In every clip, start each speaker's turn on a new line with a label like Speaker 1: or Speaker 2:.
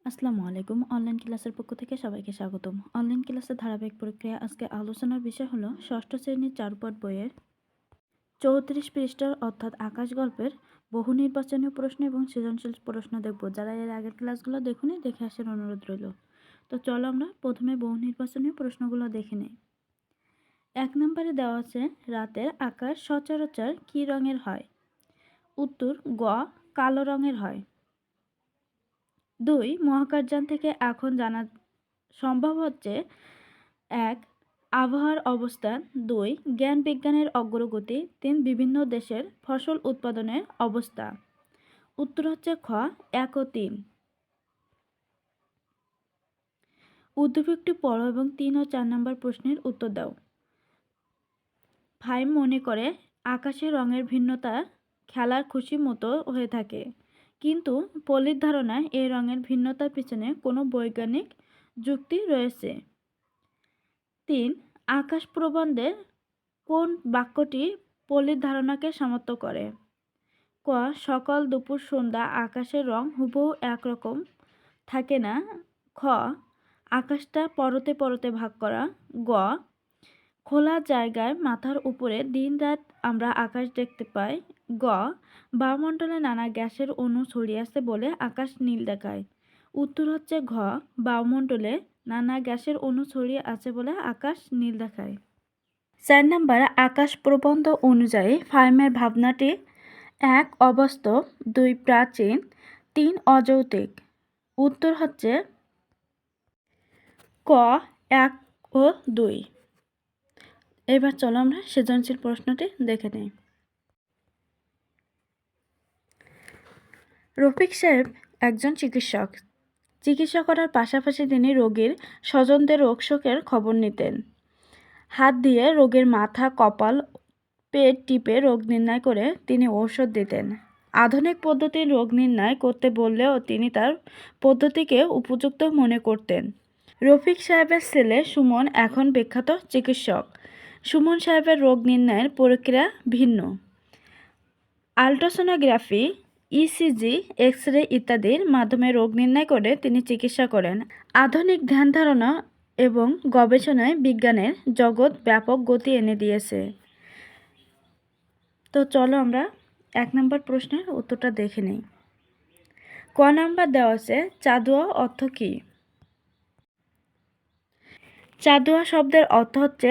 Speaker 1: আসসালামু আলাইকুম। অনলাইন ক্লাসের পক্ষ থেকে সবাইকে স্বাগতম। অনলাইন ক্লাসের ধারাবাহিক প্রক্রিয়া আজকে আলোচনার বিষয় হলো ষষ্ঠ শ্রেণীর চারুপাঠ বইয়ের ৩৪ পৃষ্ঠার অর্থাৎ আকাশ গল্পের বহু নির্বাচনী প্রশ্ন এবং সৃজনশীল প্রশ্ন দেখব। যারা এর আগের ক্লাসগুলো দেখুনি দেখে আসার অনুরোধ রইল। তো চলো আমরা প্রথমে বহু নির্বাচনী প্রশ্নগুলো দেখে নিই। ১ নম্বরে দেওয়া আছে রাতের আকাশ সচরাচর কী রঙের হয়? উত্তর গ কালো রঙের হয়। ২ মহাকাশযান থেকে এখন জানা সম্ভব হচ্ছে ১ আবহাওয়ার অবস্থান, ২ জ্ঞান বিজ্ঞানের অগ্রগতি, ৩ বিভিন্ন দেশের ফসল উৎপাদনের অবস্থা। উত্তর হচ্ছে খ ১ ও ৩। উদ্দীপকটি পড়ো এবং ৩ ও ৪ নম্বর প্রশ্নের উত্তর দাও। ফাইম মনে করে আকাশের রঙের ভিন্নতা খেলার খুশি মতো হয়ে থাকে, কিন্তু পলির ধারণায় এই রঙের ভিন্নতার পিছনে কোনো বৈজ্ঞানিক যুক্তি রয়েছে। ৩ আকাশ প্রবন্ধে কোন বাক্যটি পলির ধারণাকে সমর্থন করে? ক সকাল দুপুর সন্ধ্যা আকাশের রং হুবহু একরকম থাকে না। খ আকাশটা পরতে পরতে ভাগ করা। গ খোলা জায়গায় মাথার উপরে দিন রাত আমরা আকাশ দেখতে পাই। গ বায়ুমণ্ডলে নানা গ্যাসের অণু ছড়িয়ে আছে বলে আকাশ নীল দেখায়। উত্তর হচ্ছে ঘ বায়ুমণ্ডলে নানা গ্যাসের অণু ছড়িয়ে আছে বলে আকাশ নীল দেখায়। ৪ নম্বর আকাশ প্রবন্ধ অনুযায়ী ফাইমের ভাবনাটি ১ অবাস্তব, ২ প্রাচীন, ৩ অযৌক্তিক। উত্তর হচ্ছে ক ১ ও ২। এবার চলো আমরা সৃজনশীল প্রশ্নটি দেখে নিই। রফিক সাহেব একজন চিকিৎসক। চিকিৎসা করার পাশাপাশি তিনি রোগীর স্বজনদের রোগশোকের খবর নিতেন। হাত দিয়ে রোগীর মাথা, কপাল, পেট টিপে রোগ নির্ণয় করে তিনি ঔষধ দিতেন। আধুনিক পদ্ধতির রোগ নির্ণয় করতে বললেও তিনি তার পদ্ধতিকে উপযুক্ত মনে করতেন। রফিক সাহেবের ছেলে সুমন এখন বিখ্যাত চিকিৎসক। সুমন সাহেবের রোগ নির্ণয়ের প্রক্রিয়া ভিন্ন। আল্ট্রাসোনোগ্রাফি, ইসিজি, এক্স রে ইত্যাদির মাধ্যমে রোগ নির্ণয় করে তিনি চিকিৎসা করেন। আধুনিক ধ্যান ধারণা এবং গবেষণায় বিজ্ঞানের জগৎ ব্যাপক গতি এনে দিয়েছে। তো চলো আমরা ১ নম্বর প্রশ্নের উত্তরটা দেখে নিই। ক নাম্বার দেওয়া আছে চাঁদোয়া অর্থ কী? চাঁদোয়া শব্দের অর্থ হচ্ছে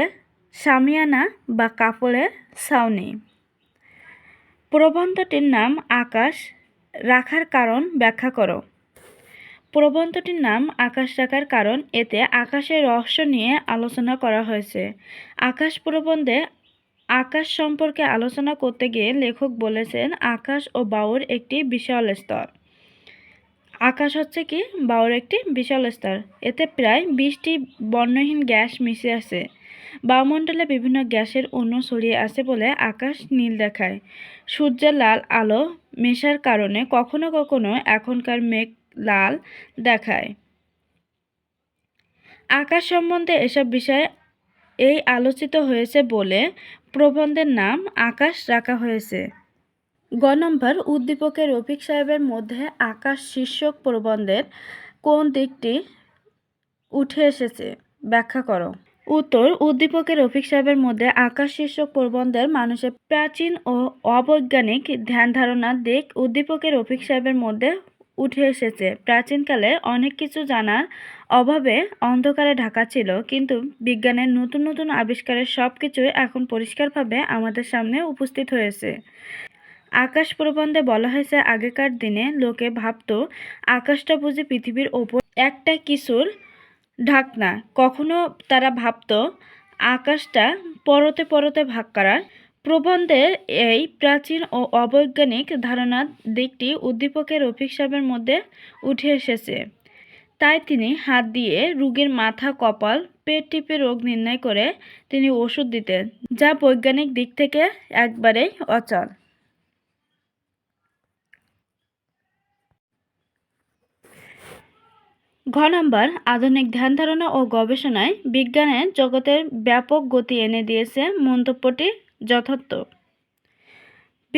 Speaker 1: শামিয়ানা বা কাপড়ের ছাউনি। প্রবন্ধটির নাম আকাশ রাখার কারণ ব্যাখ্যা করো। প্রবন্ধটির নাম আকাশ রাখার কারণ এতে আকাশের রহস্য নিয়ে আলোচনা করা হয়েছে। আকাশ প্রবন্ধে আকাশ সম্পর্কে আলোচনা করতে গিয়ে লেখক বলেছেন আকাশ ও বায়ুর একটি বিশাল স্তর। আকাশ হচ্ছে কি বায়ুর একটি বিশাল স্তর। এতে প্রায় ২০টি বর্ণহীন গ্যাস মিশে আছে। বায়ুমণ্ডলে বিভিন্ন গ্যাসের অণু ছড়িয়ে আছে বলে আকাশ নীল দেখায়। সূর্যের লাল আলো মেশার কারণে কখনো কখনো এখনকার মেঘ লাল দেখায়। আকাশ সম্বন্ধে এসব বিষয় এই আলোচিত হয়েছে বলে প্রবন্ধের নাম আকাশ রাখা হয়েছে। গ নম্বর উদ্দীপকে রফিক সাহেবের মধ্যে আকাশ শীর্ষক প্রবন্ধের কোন দিকটি উঠে এসেছে ব্যাখ্যা করো। উত্তর উদ্দীপকে রফিক সাহেবের মধ্যে আকাশ শীর্ষক প্রবন্ধের মানুষের প্রাচীন ও অবৈজ্ঞানিক ধ্যান ধারণার দিক উদ্দীপকে রফিক সাহেবের মধ্যে উঠে এসেছে। প্রাচীনকালে অনেক কিছু জানার অভাবে অন্ধকারে ঢাকা ছিল, কিন্তু বিজ্ঞানের নতুন নতুন আবিষ্কারের সব কিছুই এখন পরিষ্কারভাবে আমাদের সামনে উপস্থিত হয়েছে। আকাশ প্রবন্ধে বলা হয়েছে আগেকার দিনে লোকে ভাবত আকাশটা বুঝি পৃথিবীর ওপর একটা কিছুর ঢাকনা। কখনো তারা ভাবত আকাশটা পরতে পরতে ভাগ করা। প্রবন্ধের এই প্রাচীন ও অবৈজ্ঞানিক ধারণার দিকটি উদ্দীপকের রফিক সাহেবের মধ্যে উঠে এসেছে। তাই তিনি হাত দিয়ে রোগীর মাথা, কপাল, পেট টিপে রোগ নির্ণয় করে তিনি ওষুধ দিতেন, যা বৈজ্ঞানিক দিক থেকে একবারেই অচল। ঘ নম্বর আধুনিক ধ্যান ধারণা ও গবেষণায় বিজ্ঞানের জগতের ব্যাপক গতি এনে দিয়েছে মন্তব্যটি যথার্থ।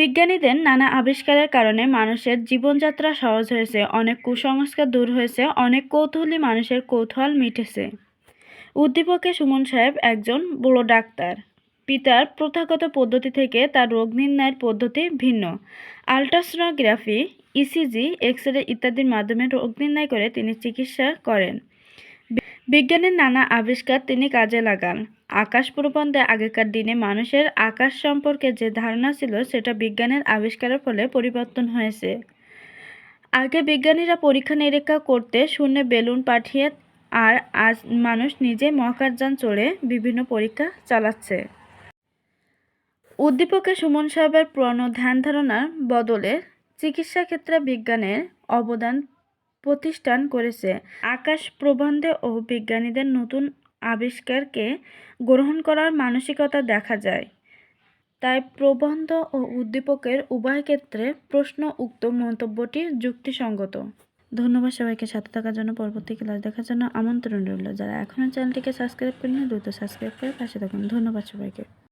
Speaker 1: বিজ্ঞানীদের নানা আবিষ্কারের কারণে মানুষের জীবনযাত্রা সহজ হয়েছে, অনেক কুসংস্কার দূর হয়েছে, অনেক কৌতূহলী মানুষের কৌতূহল মিটেছে। উদ্দীপকে সুমন সাহেব একজন বড় ডাক্তার। পিতার প্রথাগত পদ্ধতি থেকে তার রোগ নির্ণয়ের পদ্ধতি ভিন্ন। আল্ট্রাসোনোগ্রাফি, ইসিজি, এক্স-রে ইত্যাদির মাধ্যমে রোগ নির্ণয় করে তিনি চিকিৎসা করেন। বিজ্ঞানের নানা আবিষ্কার তিনি কাজে লাগান। আকাশ প্রবন্ধে আগেকার দিনে মানুষের আকাশ সম্পর্কে যে ধারণা ছিল সেটা বিজ্ঞানের আবিষ্কারের ফলে পরিবর্তন হয়েছে। আগে বিজ্ঞানীরা পরীক্ষা নিরীক্ষা করতে শূন্যে বেলুন পাঠিয়ে, আর আজ মানুষ নিজে মহাকাশযান চড়ে বিভিন্ন পরীক্ষা চালাচ্ছে। উদ্দীপকে সুমন সাহেবের পুরনো ধ্যান ধারণার বদলে চিকিৎসা ক্ষেত্রে বিজ্ঞানের অবদান প্রতিষ্ঠান করেছে। আকাশ প্রবন্ধে ও বিজ্ঞানীদের নতুন আবিষ্কারকে গ্রহণ করার মানসিকতা দেখা যায়। তাই প্রবন্ধ ও উদ্দীপকের উভয় ক্ষেত্রে প্রশ্ন উক্ত মন্তব্যটি যুক্তিসঙ্গত। ধন্যবাদ সবাইকে সাথে থাকার জন্য। পরবর্তী ক্লাস দেখার জন্য আমন্ত্রণ রইল। যারা এখনও চ্যানেলটিকে সাবস্ক্রাইব করেনি দ্রুত সাবস্ক্রাইব করে পাশে থাকুন। ধন্যবাদ সবাইকে।